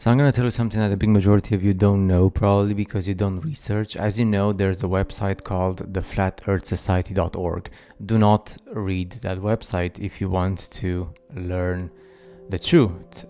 So I'm going to tell you something that the big majority of you don't know, probably because you don't research. As you know, there's a website called theflatearthsociety.org. Do not read that website if you want to learn the truth.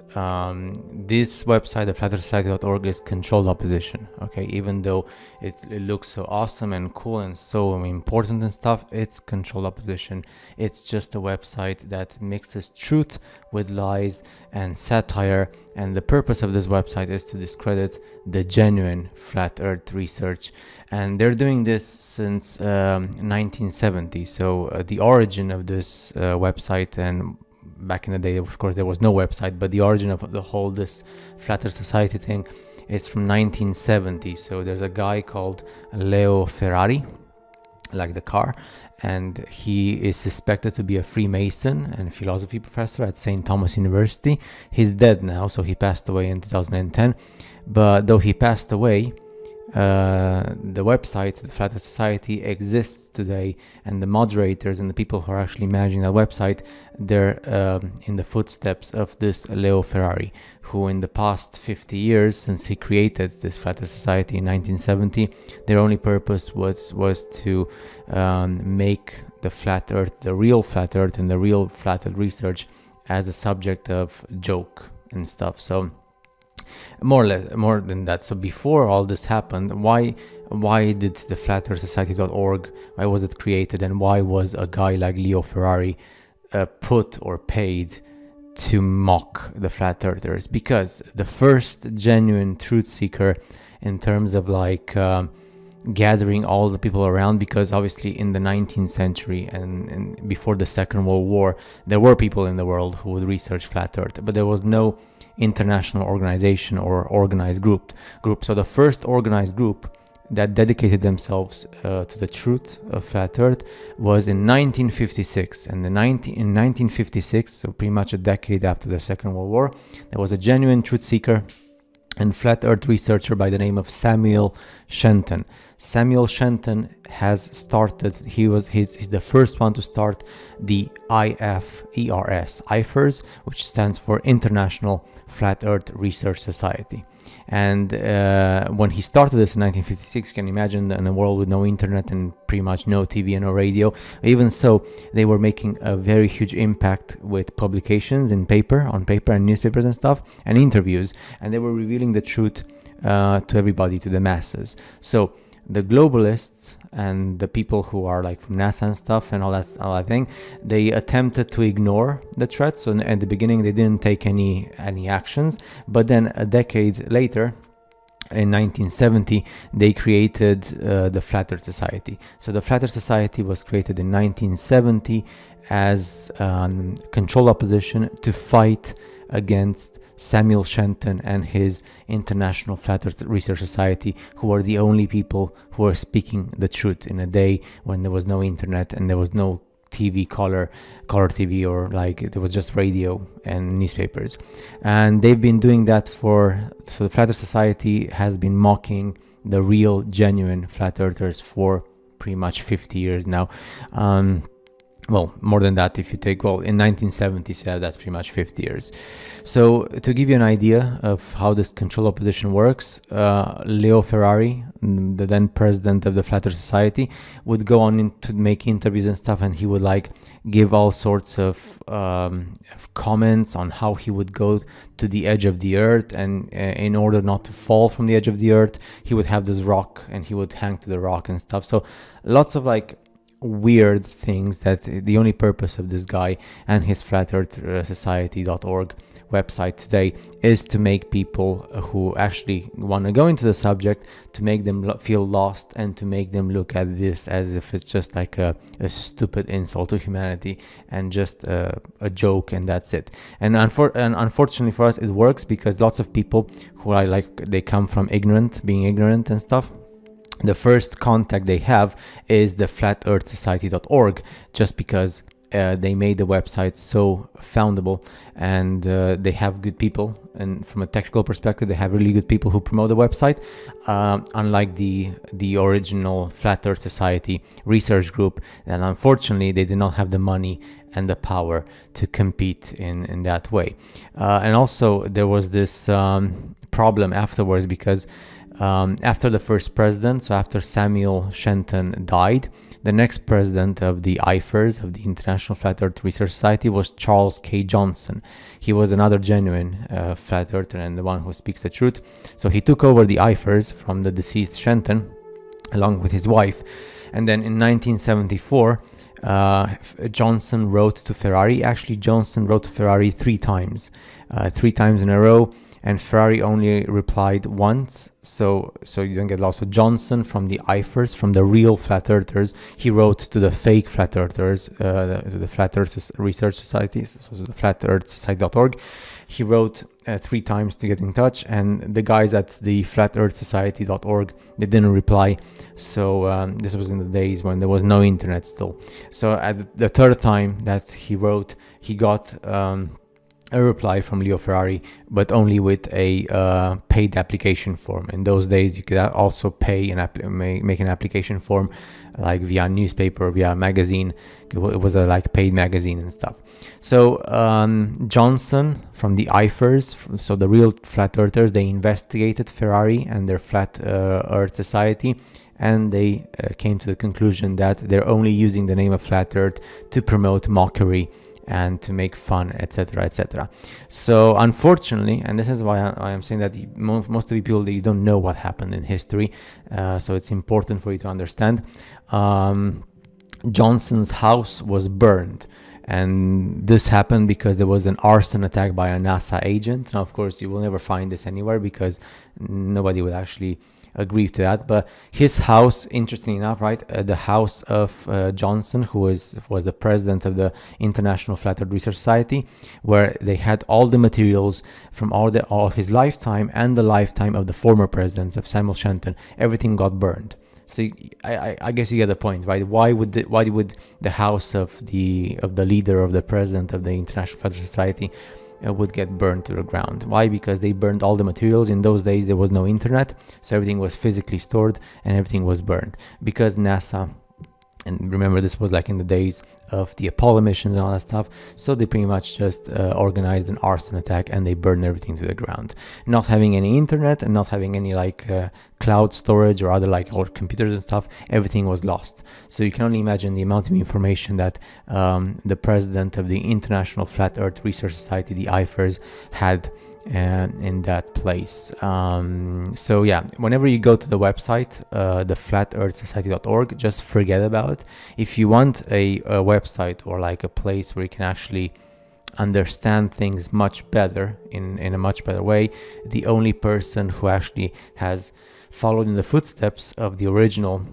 This website, theflatearthsociety.org, is controlled opposition. Okay, even though it looks so awesome and cool and so important and stuff, it's controlled opposition. It's just a website that mixes truth with lies and satire. And the purpose of this website is to discredit the genuine flat Earth research. And they're doing this since 1970. So the origin of this website, and back in the day, of course, there was no website, but the origin of the whole this Flat Earth Society thing is from 1970. So there's a guy called Leo Ferrari, like the car, and he is suspected to be a Freemason and philosophy professor at St. Thomas University. He's dead now, so he passed away in 2010. But though he passed away, the website, the Flat Earth Society, exists today, and the moderators and the people who are actually managing that website, they're in the footsteps of this Leo Ferrari, who in the past 50 years, since he created this Flat Earth Society in 1970, their only purpose was to make the flat Earth, the real flat Earth and the real flat Earth research, as a subject of joke and stuff. So more than that. So before all this happened, why did the FlatEarthSociety.org, why was it created, and why was a guy like Leo Ferrari put or paid to mock the flat earthers? Because the first genuine truth seeker, in terms of like gathering all the people around, because obviously in the 19th century and before the Second World War, there were people in the world who would research flat earth, but there was no international organization or organized group. So the first organized group that dedicated themselves to the truth of flat earth was in 1956. And in 1956, so pretty much a decade after the Second World War, there was a genuine truth seeker and flat earth researcher by the name of Samuel Shenton. Samuel Shenton has started, he's the first one to start the IFERS, which stands for International Flat Earth Research Society. And when he started this in 1956, you can imagine, in a world with no internet and pretty much no TV and no radio. Even so, they were making a very huge impact with publications on paper and newspapers and stuff, and interviews, and they were revealing the truth to everybody, to the masses. So the globalists and the people who are like from NASA and stuff and all that thing, they attempted to ignore the threat. So at the beginning, they didn't take any actions. But then a decade later, in 1970, they created the Flat Earth Society. So the Flat Earth Society was created in 1970 as control opposition to fight against Samuel Shenton and his International Flat Earth Research Society, who are the only people who are speaking the truth in a day when there was no internet and there was no TV, color TV, or like there was just radio and newspapers. And they've been doing that so the Flat Earth Society has been mocking the real, genuine flat earthers for pretty much 50 years now. Well, more than that if you take, in 1970, so that's pretty much 50 years. So to give you an idea of how this control opposition works, Leo Ferrari, the then president of the Flat Earth Society, would go on to make interviews and stuff, and he would like give all sorts of comments on how he would go to the edge of the earth, and in order not to fall from the edge of the earth, he would have this rock and he would hang to the rock and stuff. So lots of like weird things that the only purpose of this guy and his FlatEarthSociety.org website today is to make people who actually want to go into the subject, to make them feel lost and to make them look at this as if it's just like a stupid insult to humanity and just a joke, and that's it. And unfortunately for us, it works because lots of people who are like, they come from being ignorant and stuff. The first contact they have is the FlatEarthSociety.org, just because they made the website so foundable, and they have good people, and from a technical perspective they have really good people who promote the website, unlike the original Flat Earth Society research group, and unfortunately they did not have the money and the power to compete in that way. And also there was this problem afterwards, because after the first president, so after Samuel Shenton died, the next president of the IFERS, of the International Flat Earth Research Society, was Charles K. Johnson. He was another genuine flat earther and the one who speaks the truth. So he took over the IFERS from the deceased Shenton, along with his wife. And then in 1974, Johnson wrote to Ferrari. Actually, Johnson wrote to Ferrari three times in a row, and Ferrari only replied once, so you don't get lost. So Johnson, from the IFERS, from the real flat earthers, he wrote to the fake flat earthers, to the Flat Earth Research Society, so the flatearthsociety.org. He wrote three times to get in touch, and the guys at the flatearthsociety.org, they didn't reply. So this was in the days when there was no internet still. So at the third time that he wrote, he got a reply from Leo Ferrari, but only with a paid application form. In those days, you could also pay and make an application form, like via newspaper, via magazine. It was a like paid magazine and stuff. So Johnson from the IFERS, so the real flat earthers, they investigated Ferrari and their Flat Earth Society, and they came to the conclusion that they're only using the name of Flat Earth to promote mockery and to make fun, etc., etc. So unfortunately, and this is why I am saying that most of the people, you don't know what happened in history, so it's important for you to understand. Johnson's house was burned, and this happened because there was an arson attack by a NASA agent. Now, of course, you will never find this anywhere because nobody would actually agree to that. But his house, interesting enough, right, the house of Johnson, who was the president of the International Flat Earth Research Society, where they had all the materials from all his lifetime and the lifetime of the former president of Samuel Shenton, everything got burned. So I guess you get the point, right? Why would the house of the leader, of the president of the International Flat Earth Society would get burned to the ground? Why? Because they burned all the materials. In those days there was no internet, so everything was physically stored and everything was burned. Because NASA, and remember this was like in the days of the Apollo missions and all that stuff, so they pretty much just organized an arson attack and they burned everything to the ground. Not having any internet and not having any cloud storage or other or computers and stuff, everything was lost. So you can only imagine the amount of information that the president of the International Flat Earth Research Society, the IFERS, had in that place. So yeah, whenever you go to the website, the flatearthsociety.org, just forget about it. If you want a website or like a place where you can actually understand things much better, in a much better way, the only person who actually has followed in the footsteps of the original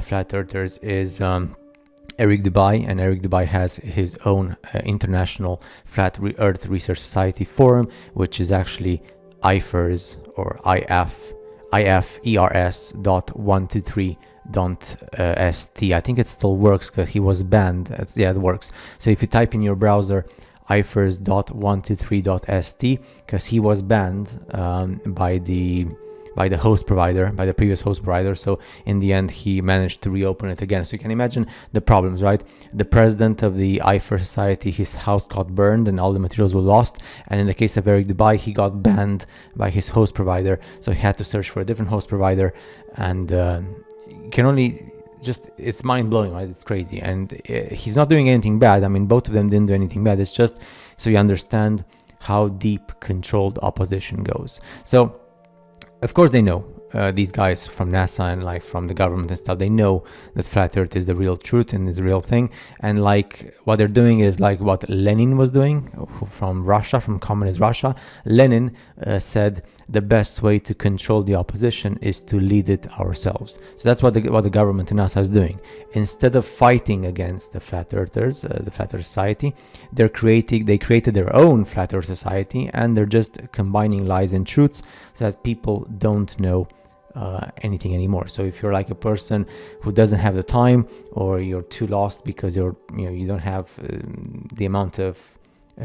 flat earthers is Eric Dubay, and Eric Dubay has his own International Flat Earth Research Society forum, which is actually IFERS or ifers.123.st. I think it still works because he was banned. Yeah, it works. So if you type in your browser ifers.123.st, because he was banned by the host provider, by the previous host provider. So in the end, he managed to reopen it again. So you can imagine the problems, right? The president of the IFERS Society, his house got burned and all the materials were lost. And in the case of Eric Dubay, he got banned by his host provider. So he had to search for a different host provider. And you can only it's mind blowing, right? It's crazy. And he's not doing anything bad. I mean, both of them didn't do anything bad. It's just so you understand how deep controlled opposition goes. So of course they know, these guys from NASA and from the government and stuff, they know that flat earth is the real truth and is a real thing. And what they're doing is what Lenin was doing from Russia, from communist Russia. Lenin said the best way to control the opposition is to lead it ourselves. So that's what the government in NASA is doing. Instead of fighting against the flat earthers, the Flat Earth Society, they created their own Flat Earth Society, and they're just combining lies and truths so that people don't know anything anymore. So if you're like a person who doesn't have the time, or you're too lost because you don't have the amount of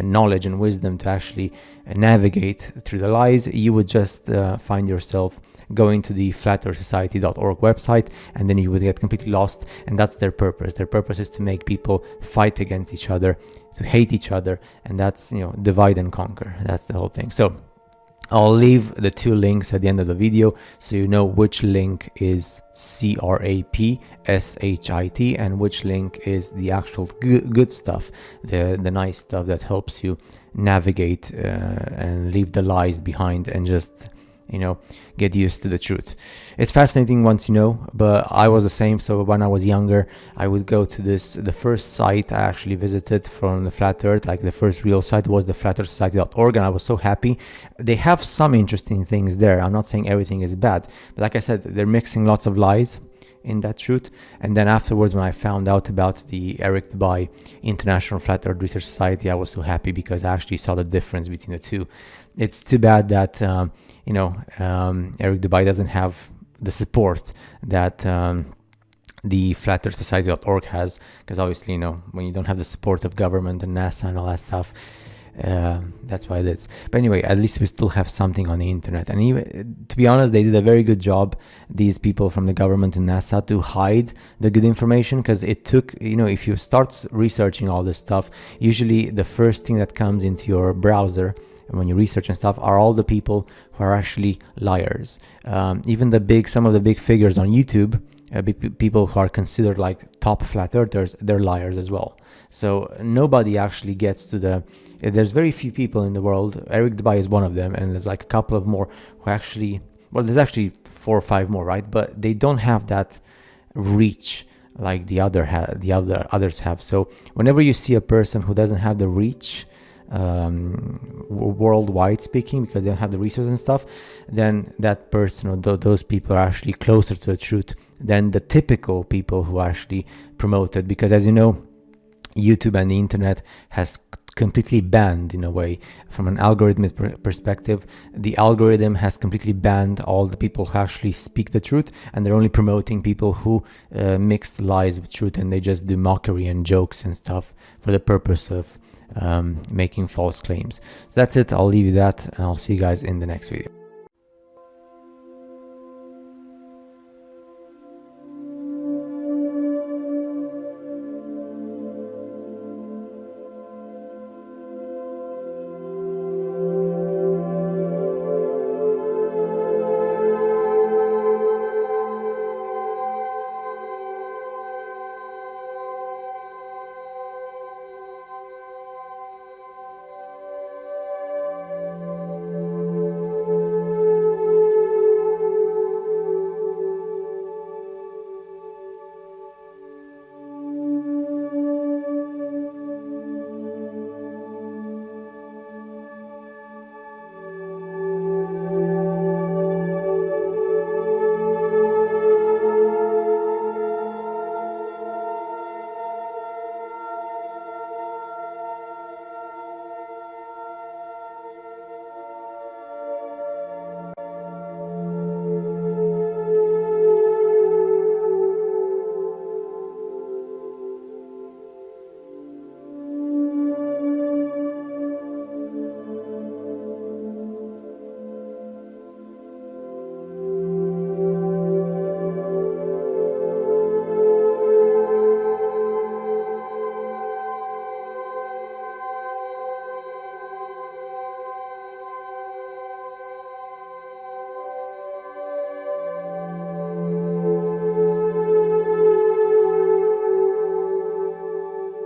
knowledge and wisdom to actually navigate through the lies, you would just find yourself going to the flatearthsociety.org website, and then you would get completely lost. And that's their purpose. Their purpose is to make people fight against each other, to hate each other, and that's, divide and conquer. That's the whole thing. So I'll leave the two links at the end of the video so you know which link is CRAPSHIT and which link is the actual good stuff, the nice stuff that helps you navigate and leave the lies behind and just get used to the truth. It's fascinating once you know, but I was the same. So when I was younger, I would go to the first site I actually visited from the Flat Earth, like the first real site, was the flatearthsociety.org, and I was so happy. They have some interesting things there. I'm not saying everything is bad, but like I said, they're mixing lots of lies in that truth. And then afterwards, when I found out about the Eric Dubay International Flat Earth Research Society, I was so happy because I actually saw the difference between the two. It's too bad that Eric Dubay doesn't have the support that the flatearthsociety.org has, because obviously when you don't have the support of government and NASA and all that stuff, that's why it is. But anyway, at least we still have something on the internet. And even, to be honest, they did a very good job, these people from the government and NASA, to hide the good information, because it took, if you start researching all this stuff, usually the first thing that comes into your browser when you research and stuff are all the people who are actually liars. Even some of the big figures on YouTube, people who are considered like top flat earthers, they're liars as well. So nobody actually gets to there's very few people in the world. Eric Dubay is one of them, and there's like a couple of more who actually, there's actually 4 or 5 more, right? But they don't have that reach like the others have. So whenever you see a person who doesn't have the reach, worldwide speaking, because they don't have the resources and stuff, then that person or those people are actually closer to the truth than the typical people who actually promote it. Because as you know, YouTube and the internet has completely banned, in a way, from an algorithmic perspective, the algorithm has completely banned all the people who actually speak the truth, and they're only promoting people who mix lies with truth, and they just do mockery and jokes and stuff for the purpose of making false claims. So that's it. I'll leave you that, and I'll see you guys in the next video.